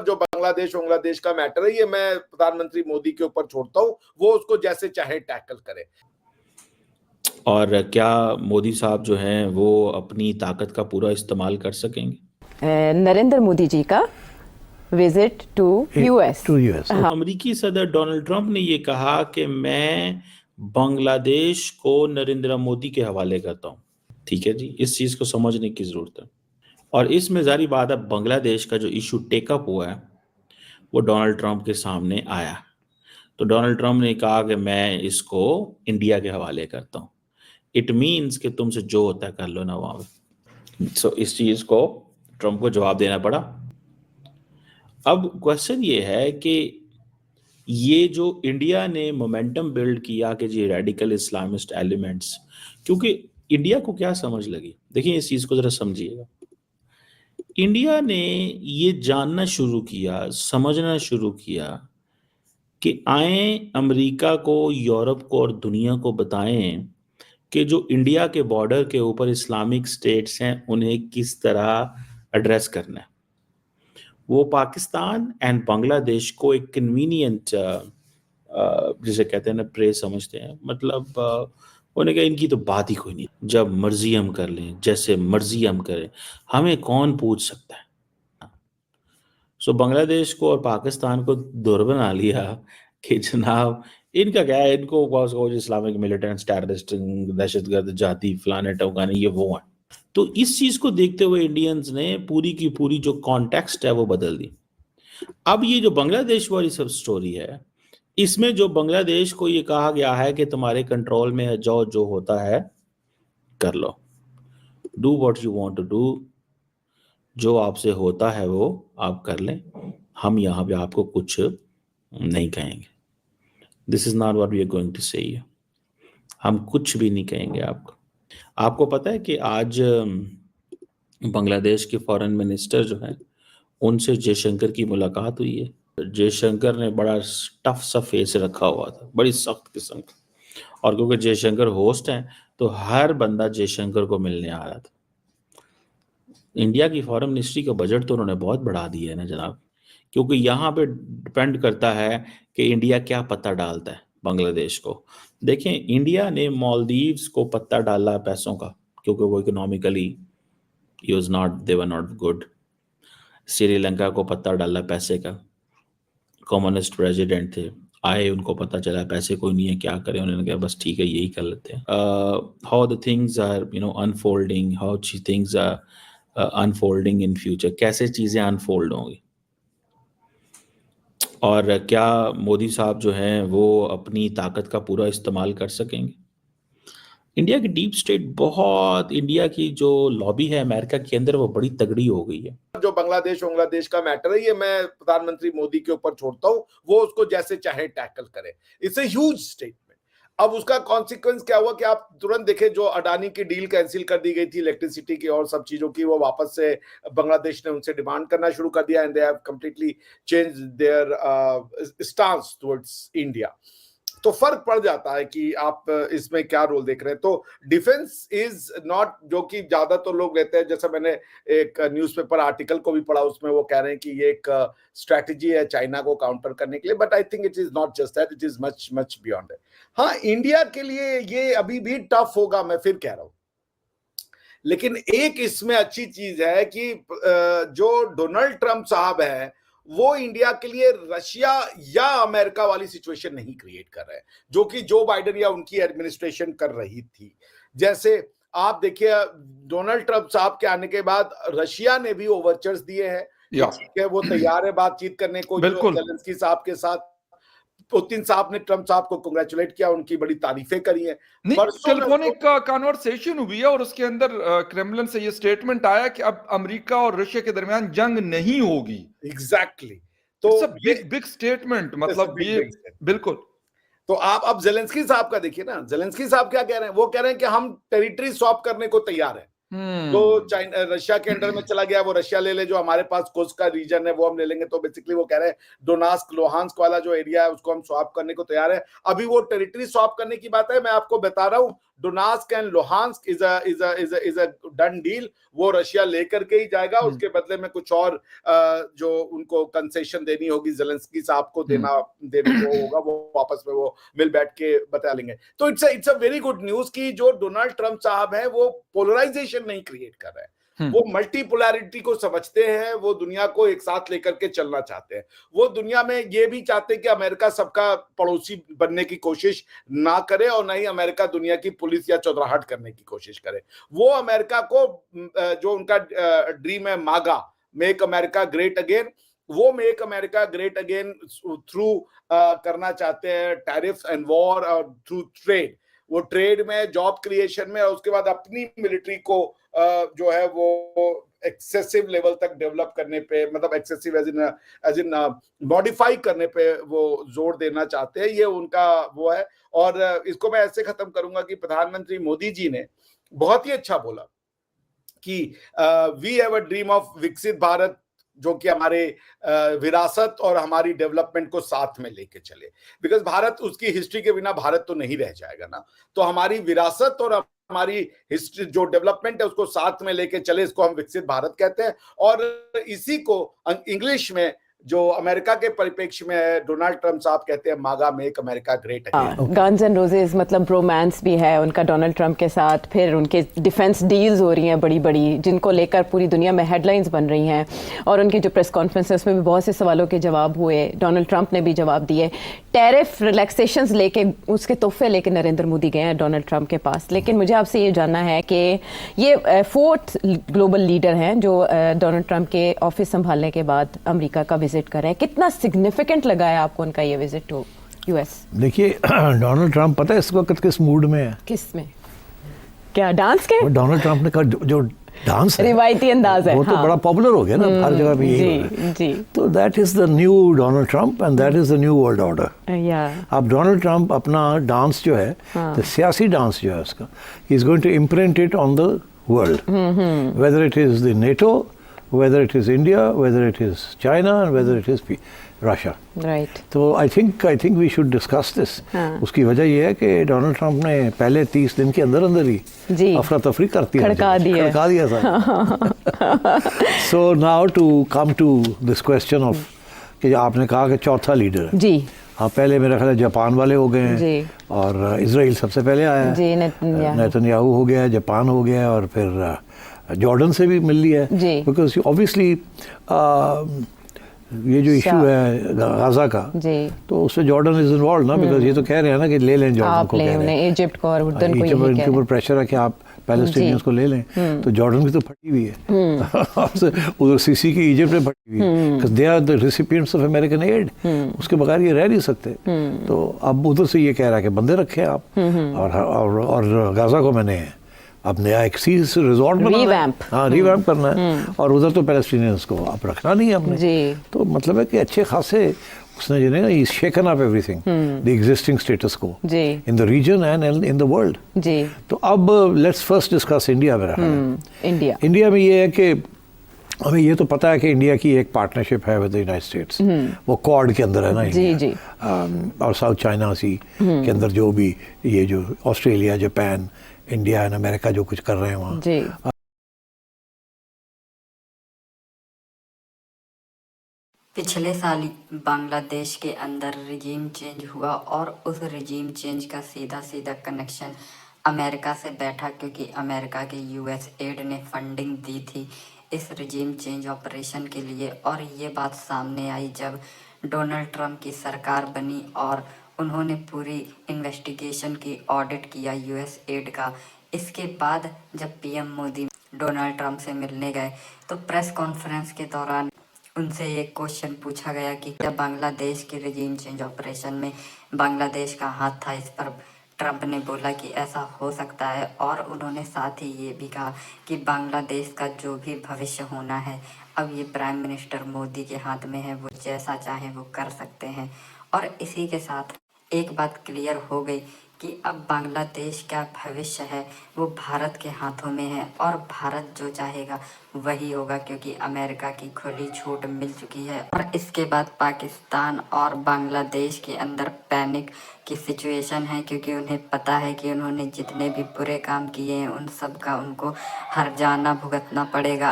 जो बांग्लादेश का मैटर है, ये मैं प्रधानमंत्री मोदी के ऊपर छोड़ता हूँ, वो उसको जैसे चाहे टैकल करे। और क्या मोदी साहब जो हैं वो अपनी ताकत का पूरा इस्तेमाल कर सकेंगे? नरेंद्र मोदी जी का विजिट टू यूएस। अमेरिकी सदर डोनाल्ड ट्रंप ने ये कहा कि मैं बांग्लादेश को नरेंद्र मोदी के हवाले करता हूँ। ठीक है जी, इस चीज को समझने की जरूरत है। और इसमें जारी बात है, बांग्लादेश का जो इशू टेकअप हुआ है वो डोनाल्ड ट्रंप के सामने आया। तो डोनाल्ड ट्रंप ने कहा कि मैं इसको इंडिया के हवाले करता हूँ। इट मीन्स कि तुमसे जो होता है कर लो ना वहां पे। सो इस चीज को ट्रंप को जवाब देना पड़ा। अब क्वेश्चन ये है कि ये जो इंडिया ने मोमेंटम बिल्ड किया कि जी रेडिकल इस्लामिस्ट एलिमेंट्स, क्योंकि इंडिया को क्या समझ लगी, देखिए इस चीज को जरा समझिएगा। इंडिया ने ये जानना शुरू किया, समझना शुरू किया कि आए अमेरिका को, यूरोप को और दुनिया को बताएं कि जो इंडिया के बॉर्डर के ऊपर इस्लामिक स्टेट्स हैं उन्हें किस तरह एड्रेस करना है। वो पाकिस्तान एंड बांग्लादेश को एक कन्वीनियंट जिसे कहते हैं ना प्रे समझते हैं। मतलब उन्होंने कहा इनकी तो बात ही कोई नहीं, जब मर्जी हम कर लें, जैसे मर्जी हम करें, हमें कौन पूछ सकता है। सो बांग्लादेश को और पाकिस्तान को दूर बना लिया कि जनाब इनका क्या है, इनको इस्लामिक मिलिटेंट्स, टेररिस्ट, दहशतगर्द, जाति, फलाने टोकाने, ये वो हैं। तो इस चीज को देखते हुए इंडियंस ने पूरी की पूरी जो कॉन्टेक्स्ट है वो बदल दी। अब ये जो बांग्लादेश वाली सब स्टोरी है, इसमें जो बांग्लादेश को ये कहा गया है कि तुम्हारे कंट्रोल में है, जाओ जो होता है कर लो, do what you want to do, जो आपसे होता है वो आप कर लें, हम यहाँ पे आपको कुछ नहीं कहेंगे। This is not what we are going to say you, हम कुछ भी नहीं कहेंगे आपको। आपको पता है कि आज बांग्लादेश के फॉरेन मिनिस्टर जो हैं उनसे जयशंकर की मुलाकात हुई है। जयशंकर ने बड़ा टफ सा फेस रखा हुआ था, बड़ी सख्त किस्म का, और क्योंकि जयशंकर होस्ट हैं तो हर बंदा जयशंकर को मिलने आ रहा था। इंडिया की फॉरेन मिनिस्ट्री का बजट तो उन्होंने बहुत बढ़ा दिया है ना जनाब, क्योंकि यहाँ पे डिपेंड करता है कि इंडिया क्या पत्ता डालता है बांग्लादेश को। देखें, इंडिया ने मालदीव्स को पत्ता डाला पैसों का, क्योंकि वो economically they were not good. Sri Lanka को पत्ता डाला पैसे का, कम्युनिस्ट प्रेसिडेंट थे, आए, उनको पता चला पैसे कोई नहीं है, क्या करें, उन्होंने कहा बस ठीक है यही कर लेते हैं। How the things are unfolding, how things are unfolding in future, कैसे चीजें अनफोल्ड होंगी। और क्या मोदी साहब जो हैं वो अपनी ताकत का पूरा इस्तेमाल कर सकेंगे? इंडिया की डीप स्टेट बहुत, इंडिया की जो लॉबी है अमेरिका के अंदर वो बड़ी तगड़ी हो गई है। जो बांग्लादेश का मैटर है, ये मैं प्रधानमंत्री मोदी के ऊपर छोड़ता हूँ, वो उसको जैसे चाहे टैकल करे। It's a huge statement. अब उसका कॉन्सिक्वेंस क्या हुआ कि आप तुरंत देखें, जो अडानी की डील कैंसिल कर दी गई थी इलेक्ट्रिसिटी की और सब चीजों की, वो वापस से बांग्लादेश ने उनसे डिमांड करना शुरू कर दिया, and they have completely change their stance towards India. तो फर्क पड़ जाता है कि आप इसमें क्या रोल देख रहे हैं। तो डिफेंस इज नॉट, जो कि ज्यादा तो लोग रहते हैं, जैसे मैंने एक न्यूज़पेपर आर्टिकल को भी पढ़ा, उसमें वो कह रहे हैं कि ये एक स्ट्रैटेजी है चाइना को काउंटर करने के लिए, but I think it is not just that, it is much much beyond that. हाँ, इंडिया के लिए ये अभी भी टफ होगा, मैं फिर कह रहा हूं, लेकिन एक इसमें अच्छी चीज है कि जो डोनाल्ड ट्रंप साहब है वो इंडिया के लिए रशिया या अमेरिका वाली सिचुएशन नहीं क्रिएट कर रहे हैं, जो कि जो बाइडेन या उनकी एडमिनिस्ट्रेशन कर रही थी। जैसे आप देखिए, डोनाल्ड ट्रंप साहब के आने के बाद रशिया ने भी ओवरचर्स दिए हैं कि वो तैयार है बातचीत करने को ज़ेलेंस्की साहब के साथ। पुतिन साहब ने ट्रंप साहब को कांग्रेचुलेट किया, उनकी बड़ी तारीफें करी हैं। टेलीफोनिक कन्वर्सेशन हुई है और उसके अंदर क्रेमलिन से ये स्टेटमेंट आया कि अब अमेरिका और रशिया के दरमियान जंग नहीं होगी। एग्जैक्टली। तो बिग स्टेटमेंट, मतलब ये बिल्कुल। तो आप अब ज़ेलेंस्की साहब का देखिए ना, ज़ेलेंस्की साहब क्या कह रहे हैं, वो कह रहे हैं कि हम टेरिटरी स्वैप करने को तैयार हैं। जो चाइना रशिया के अंडर में चला गया वो रशिया ले ले, जो हमारे पास कोस्ट का रीजन है वो हम ले लेंगे। तो बेसिकली वो कह रहे हैं डोनास्क लोहांस्क वाला जो एरिया है उसको हम स्वैप करने को तैयार है। अभी वो टेरिटरी स्वैप करने की बात है, मैं आपको बता रहा हूं Donetsk and Luhansk is a done deal. वो रशिया लेकर के ही जाएगा, उसके बदले में कुछ और जो उनको कंसेशन देनी होगी जेलेंस्की साहब को देने को होगा, वो आपस में वो मिल बैठ के बता लेंगे। तो it's a very good news कि जो डोनाल्ड ट्रंप साहब है वो पोलराइजेशन नहीं क्रिएट कर रहे हैं, वो मल्टीपोलैरिटी को समझते हैं, वो दुनिया को एक साथ लेकर के चलना चाहते हैं। वो दुनिया में ये भी चाहते हैं कि अमेरिका सबका पड़ोसी बनने की कोशिश ना करे और ना ही अमेरिका दुनिया की पुलिस या चौधराहट करने की कोशिश करे। वो अमेरिका को जो उनका ड्रीम है मागा, मेक अमेरिका ग्रेट अगेन, वो make America great again through करना चाहते हैं टैरिफ्स एंड वॉर और थ्रू ट्रेड। वो ट्रेड में, जॉब क्रिएशन में, और उसके बाद अपनी मिलिट्री को जो है वो एक्सेसिव लेवल तक डेवलप करने पे, मतलब एक्सेसिव एज इन मॉडिफाई करने पे वो जोर देना चाहते हैं। ये उनका वो है। और इसको मैं ऐसे खत्म करूंगा कि प्रधानमंत्री मोदी जी ने बहुत ही अच्छा बोला कि we have a dream of Viksit Bharat, जो कि हमारे विरासत और हमारी डेवलपमेंट को साथ में लेके चले। बिकॉज भारत, उसकी हिस्ट्री के बिना भारत तो नहीं रह जाएगा ना। तो हमारी विरासत और हमारी हिस्ट्री जो डेवलपमेंट है उसको साथ में लेके चले, इसको हम विकसित भारत कहते हैं। और इसी को इंग्लिश में जो अमेरिका के परिप्रेक्ष्य में डोनाल्ड ट्रंप साहब कहते हैं मागा, make America great again. Guns and roses, मतलब रोमांस भी है उनका डोनाल्ड ट्रंप के साथ। फिर उनके डिफेंस डील्स हो रही हैं बड़ी बड़ी, जिनको लेकर पूरी दुनिया में हेडलाइंस बन रही हैं। और उनकी जो प्रेस कॉन्फ्रेंस है उसमें भी बहुत से सवालों के जवाब हुए, डोनाल्ड ट्रंप ने भी जवाब दिए। टैरिफ रिलैक्सेशंस लेके, उसके तोहफे लेके नरेंद्र मोदी गए हैं डोनाल्ड ट्रंप के पास। लेकिन मुझे आपसे ये जानना है कि ये फोर्थ ग्लोबल लीडर हैं जो डोनाल्ड ट्रंप के ऑफिस संभालने के बाद अमेरिका का विजिट कर रहे हैं। कितना सिग्निफिकेंट लगा है आपको उनका ये विजिट टू यूएस? देखिए, डोनाल्ड ट्रंप पता है इस वक्त किस मूड में है? किस में? क्या डांस के? डोनाल्ड ट्रंप ने कहा जो डांस है, रिवायती अंदाज है, वो तो बड़ा पॉपुलर हो गया ना हर जगह पे। जी जी। तो that is the new Donald Trump and that is the new world order. अब डोनाल्ड ट्रंप अपना डांस जो है, तो सियासी डांस जो है उसका, he is going to imprint it on the world, whether it is the NATO, whether it is India, whether it is China, and whether it is Russia. Right. तो I think we should discuss this. उसकी वजह ये है कि Donald Trump ने पहले 30 दिन के अंदर अंदर ही अफरा तफरी खड़का दिया था। So now to come to this question of कि आपने कहा कि चौथा लीडर है। जी। हाँ, पहले मेरा ख्याल है जापान वाले हो गए हैं, और इजराइल सबसे पहले आया है, नेतन्याहू हो गया, जापान हो गया, और फिर जॉर्डन से भी मिल लिया है। बिकॉज ऑब्वियसली ये जो इशू है गाजा का, तो उससे जॉर्डन इज इन्वॉल्व ना, बिकॉज ये तो कह रहे हैं ना कि ले लें जॉर्डन को, कह रहे हैं इजिप्ट को और उर्दन को, इनके ऊपर प्रेशर है कि आप पैलेस्टीनियंस को ले लें। तो जॉर्डन की तो फटी हुई है, उधर सीसी की इजिप्ट में फटी हुई है, because they are the recipients of American aid, उसके बगैर ये रह नहीं सकते। तो अब उधर से ये कह रहा है कि बंदे रखे आप, और गाजा को मैंने अब नया एक सीज रिजॉर्ट रिवैम्प करना है, और उधर तो पैलेस्टीनियंस को अब रखना नहीं है हमने। तो मतलब है कि अच्छे खासे उसने जो है shaken up everything, the existing status quo in the region and in the world. तो अब लेट्स फर्स्ट डिस्कस इंडिया में। इंडिया में ये है कि हमें ये तो पता है कि इंडिया की एक पार्टनरशिप है विद द यूनाइटेड स्टेट्स, वो क्वाड के अंदर है ना इंडिया, और साउथ चाइना सी के अंदर जो भी ये जो Australia, Japan, India and America जो कुछ कर रहे हैं वहाँ। पिछले साल बांग्लादेश के अंदर रिजीम चेंज हुआ, और उस रिजीम चेंज का सीधा सीधा कनेक्शन अमेरिका से बैठा, क्योंकि अमेरिका के यूएस एड ने फंडिंग दी थी इस रिजीम चेंज ऑपरेशन के लिए। और ये बात सामने आई जब डोनाल्ड ट्रंप की सरकार बनी और उन्होंने पूरी इन्वेस्टिगेशन की, ऑडिट किया यूएस एड का। इसके बाद जब पीएम मोदी डोनाल्ड ट्रंप से मिलने गए तो प्रेस कॉन्फ्रेंस के दौरान उनसे एक क्वेश्चन पूछा गया कि क्या बांग्लादेश के रिजीम चेंज ऑपरेशन में बांग्लादेश का हाथ था। इस पर ट्रंप ने बोला कि ऐसा हो सकता है, और उन्होंने साथ ही ये भी कहा कि बांग्लादेश का जो भी भविष्य होना है अब ये प्राइम मिनिस्टर मोदी के हाथ में है, वो जैसा चाहे वो कर सकते हैं। और इसी के साथ एक बात क्लियर हो गई कि अब बांग्लादेश का भविष्य है वो भारत के हाथों में है और भारत जो चाहेगा वही होगा, क्योंकि अमेरिका की खुली छूट मिल चुकी है। और इसके बाद पाकिस्तान और बांग्लादेश के अंदर पैनिक की सिचुएशन है, क्योंकि उन्हें पता है कि उन्होंने जितने भी बुरे काम किए हैं उन सब का उनको हर्जाना भुगतना पड़ेगा।